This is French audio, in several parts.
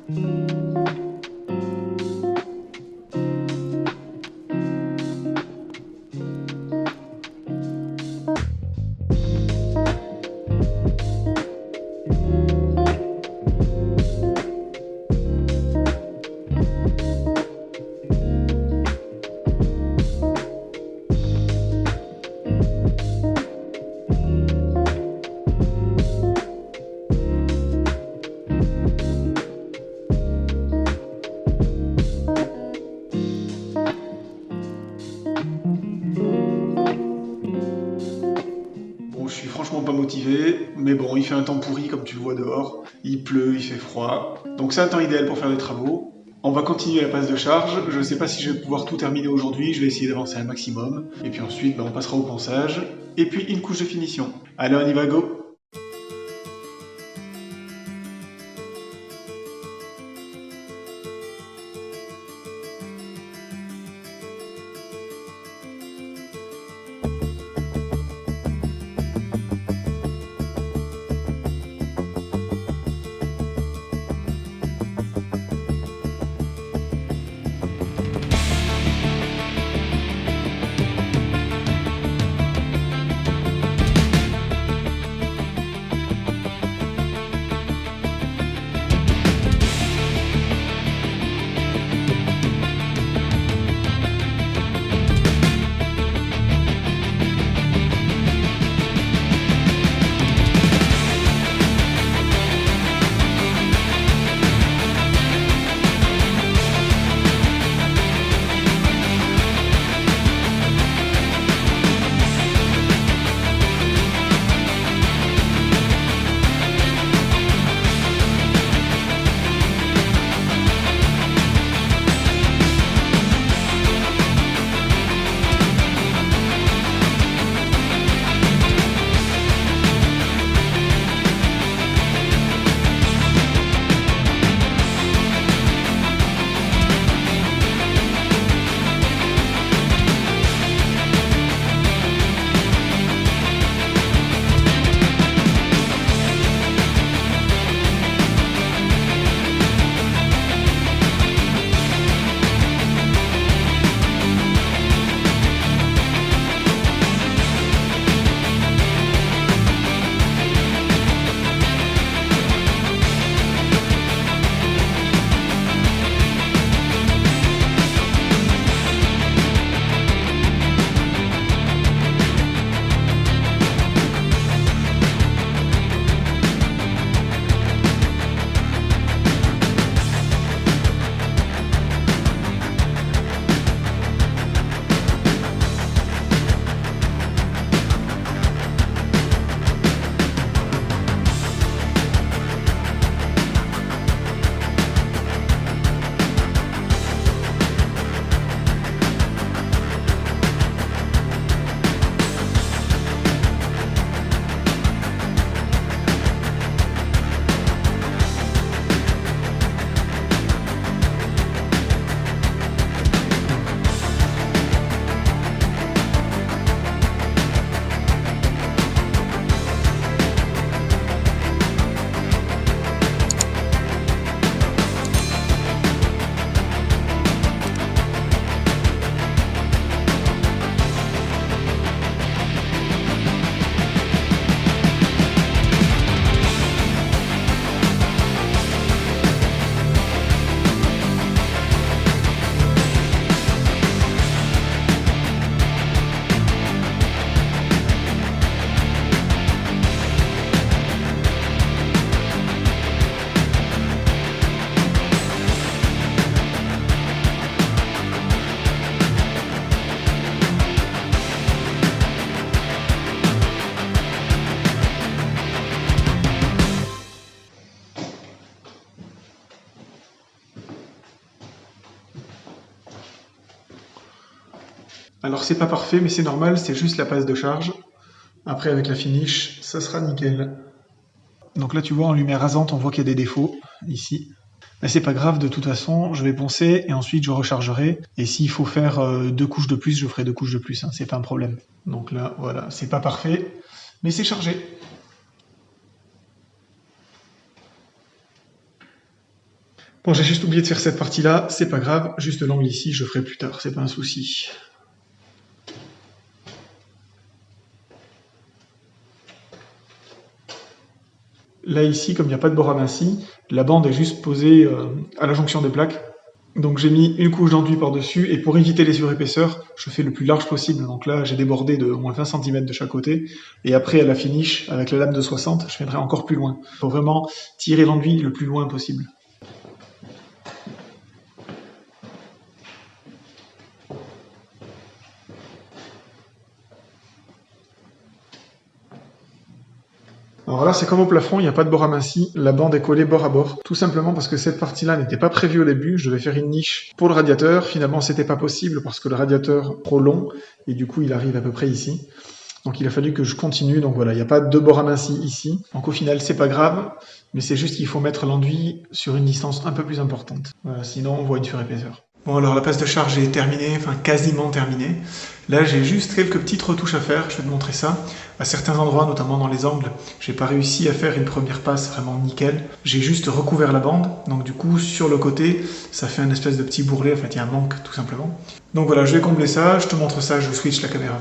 Bon, je suis franchement pas motivé, mais bon, il fait un temps pourri comme tu le vois dehors. Il pleut, il fait froid. Donc c'est un temps idéal pour faire des travaux. On va continuer la passe de charge. Je sais pas si je vais pouvoir tout terminer aujourd'hui, je vais essayer d'avancer un maximum. Et puis ensuite, on passera au ponçage. Et puis une couche de finition. Allez, on y va, go! Alors c'est pas parfait, mais c'est normal, c'est juste la passe de charge. Après avec la finish, ça sera nickel. Donc là tu vois en lumière rasante, on voit qu'il y a des défauts ici. Mais c'est pas grave, de toute façon, je vais poncer et ensuite je rechargerai. Et s'il faut faire 2 couches de plus, je ferai 2 couches de plus, hein, c'est pas un problème. Donc là, voilà, c'est pas parfait, mais c'est chargé. Bon, j'ai juste oublié de faire cette partie-là, c'est pas grave, juste l'angle ici, je ferai plus tard, c'est pas un souci. Là ici, comme il n'y a pas de bord aminci, la bande est juste posée à la jonction des plaques. Donc j'ai mis une couche d'enduit par-dessus, et pour éviter les surépaisseurs, je fais le plus large possible. Donc là, j'ai débordé de au moins 20 cm de chaque côté, et après à la finish, avec la lame de 60, je viendrai encore plus loin. Il faut vraiment tirer l'enduit le plus loin possible. Alors là, c'est comme au plafond, il n'y a pas de bord aminci, la bande est collée bord à bord, tout simplement parce que cette partie-là n'était pas prévue au début, je devais faire une niche pour le radiateur, finalement c'était pas possible parce que le radiateur est trop long, et du coup il arrive à peu près ici. Donc il a fallu que je continue, donc voilà, il n'y a pas de bord aminci ici, donc au final c'est pas grave, mais c'est juste qu'il faut mettre l'enduit sur une distance un peu plus importante. Voilà, sinon on voit une surépaisseur. Bon alors la passe de charge est terminée, enfin quasiment terminée. Là j'ai juste quelques petites retouches à faire, je vais te montrer ça. À certains endroits, notamment dans les angles, j'ai pas réussi à faire une première passe vraiment nickel. J'ai juste recouvert la bande, donc du coup sur le côté, ça fait un espèce de petit bourrelet, en fait il y a un manque tout simplement. Donc voilà, je vais combler ça, je te montre ça, je switch la caméra.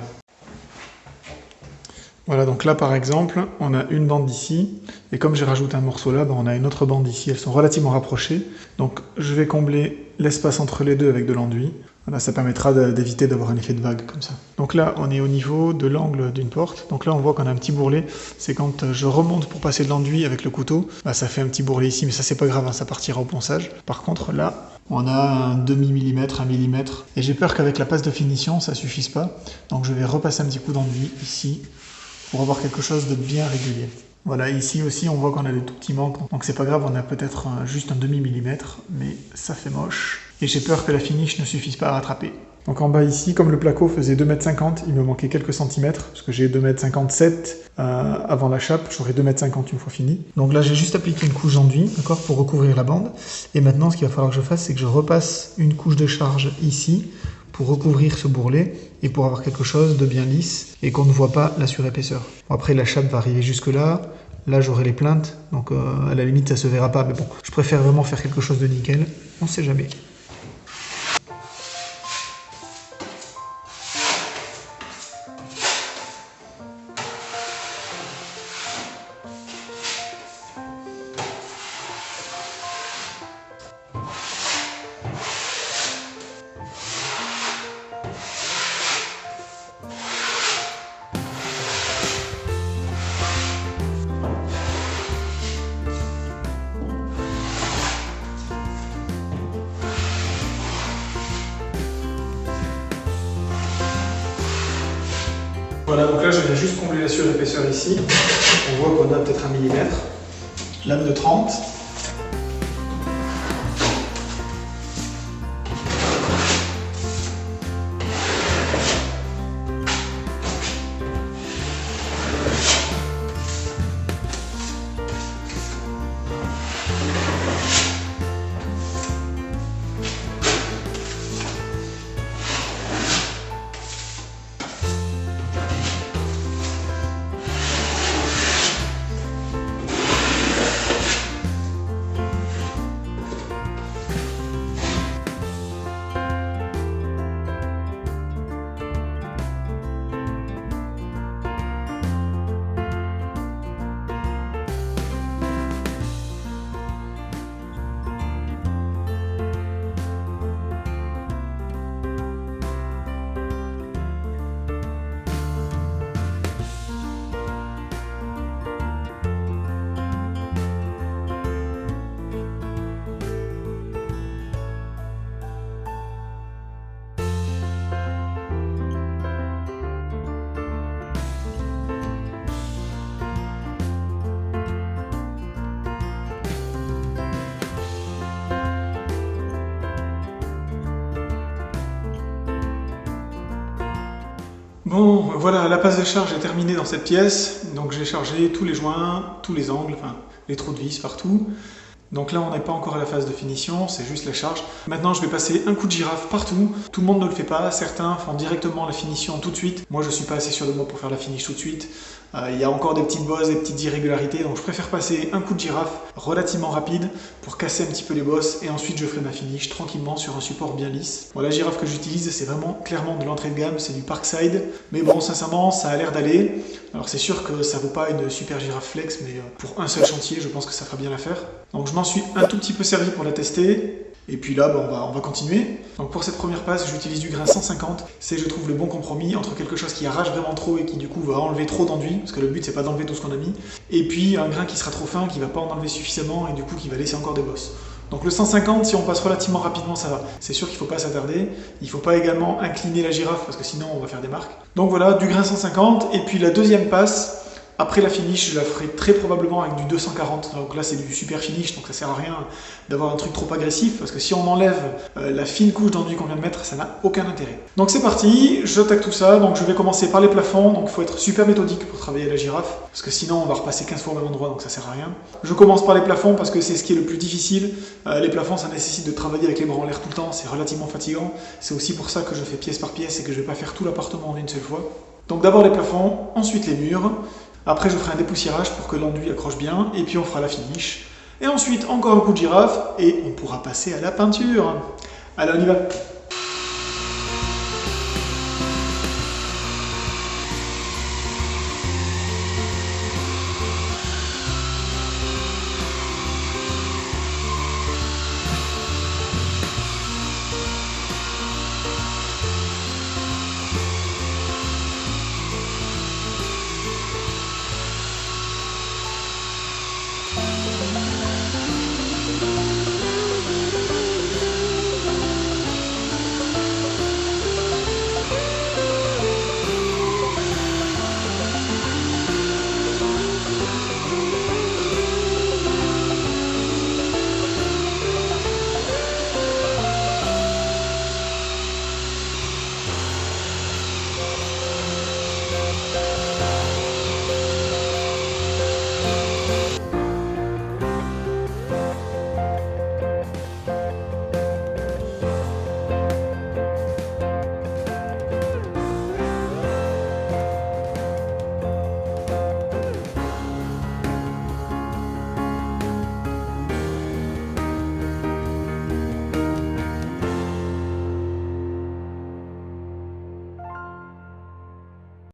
Voilà, donc là par exemple, on a une bande ici, et comme j'ai rajouté un morceau là, on a une autre bande ici, elles sont relativement rapprochées. Donc je vais combler l'espace entre les deux avec de l'enduit. Voilà, ça permettra d'éviter d'avoir un effet de vague comme ça. Donc là, on est au niveau de l'angle d'une porte. Donc là, on voit qu'on a un petit bourrelet. C'est quand je remonte pour passer de l'enduit avec le couteau, ça fait un petit bourrelet ici, mais ça c'est pas grave, hein, ça partira au ponçage. Par contre là, on a un demi-millimètre, 1 millimètre. Et j'ai peur qu'avec la passe de finition, ça suffise pas. Donc je vais repasser un petit coup d'enduit ici, pour avoir quelque chose de bien régulier. Voilà, ici aussi on voit qu'on a des tout petits manques, donc c'est pas grave, on a peut-être juste un demi-millimètre, mais ça fait moche. Et j'ai peur que la finish ne suffise pas à rattraper. Donc en bas ici, comme le placo faisait 2,50 m, il me manquait quelques centimètres, parce que j'ai 2,57 m avant la chape, j'aurai 2,50 m une fois fini. Donc là j'ai juste appliqué une couche d'enduit, d'accord, pour recouvrir la bande. Et maintenant ce qu'il va falloir que je fasse, c'est que je repasse une couche de charge ici, pour recouvrir ce bourrelet et pour avoir quelque chose de bien lisse et qu'on ne voit pas la surépaisseur. Bon, après la chape va arriver jusque là, là j'aurai les plaintes, donc à la limite ça se verra pas, mais bon, je préfère vraiment faire quelque chose de nickel, on sait jamais. Voilà, donc là je viens juste combler la surépaisseur ici. On voit qu'on a peut-être 1 millimètre. Lame de 30. Bon, voilà, la passe de charge est terminée dans cette pièce. Donc j'ai chargé tous les joints, tous les angles, enfin les trous de vis partout. Donc là, on n'est pas encore à la phase de finition, c'est juste la charge. Maintenant, je vais passer un coup de girafe partout. Tout le monde ne le fait pas, certains font directement la finition tout de suite. Moi, je suis pas assez sûr de moi pour faire la finish tout de suite. Il y a encore des petites bosses, des petites irrégularités, donc je préfère passer un coup de girafe relativement rapide pour casser un petit peu les bosses et ensuite je ferai ma finish tranquillement sur un support bien lisse. Bon, la girafe que j'utilise, c'est vraiment clairement de l'entrée de gamme, c'est du Parkside, mais bon, sincèrement, ça a l'air d'aller. Alors c'est sûr que ça vaut pas une super girafe flex, mais pour un seul chantier, je pense que ça fera bien l'affaire. Donc je m'en suis un tout petit peu servi pour la tester. Et puis là, on va continuer. Donc pour cette première passe, j'utilise du grain 150. C'est, je trouve, le bon compromis entre quelque chose qui arrache vraiment trop et qui du coup va enlever trop d'enduit, parce que le but c'est pas d'enlever tout ce qu'on a mis, et puis un grain qui sera trop fin, qui va pas en enlever suffisamment et du coup qui va laisser encore des bosses. Donc le 150, si on passe relativement rapidement, ça va. C'est sûr qu'il ne faut pas s'attarder. Il ne faut pas également incliner la girafe, parce que sinon on va faire des marques. Donc voilà, du grain 150. Et puis la deuxième passe, après la finish, je la ferai très probablement avec du 240. Donc là, c'est du super finish, donc ça sert à rien d'avoir un truc trop agressif, parce que si on enlève la fine couche d'enduit qu'on vient de mettre, ça n'a aucun intérêt. Donc c'est parti, j'attaque tout ça. Donc je vais commencer par les plafonds. Donc il faut être super méthodique pour travailler la girafe, parce que sinon on va repasser 15 fois au même endroit, donc ça sert à rien. Je commence par les plafonds parce que c'est ce qui est le plus difficile. Les plafonds, ça nécessite de travailler avec les bras en l'air tout le temps, c'est relativement fatigant. C'est aussi pour ça que je fais pièce par pièce et que je ne vais pas faire tout l'appartement en une seule fois. Donc d'abord les plafonds, ensuite les murs. Après, je ferai un dépoussiérage pour que l'enduit accroche bien, et puis on fera la finish. Et ensuite, encore un coup de girafe, et on pourra passer à la peinture. Allez, on y va!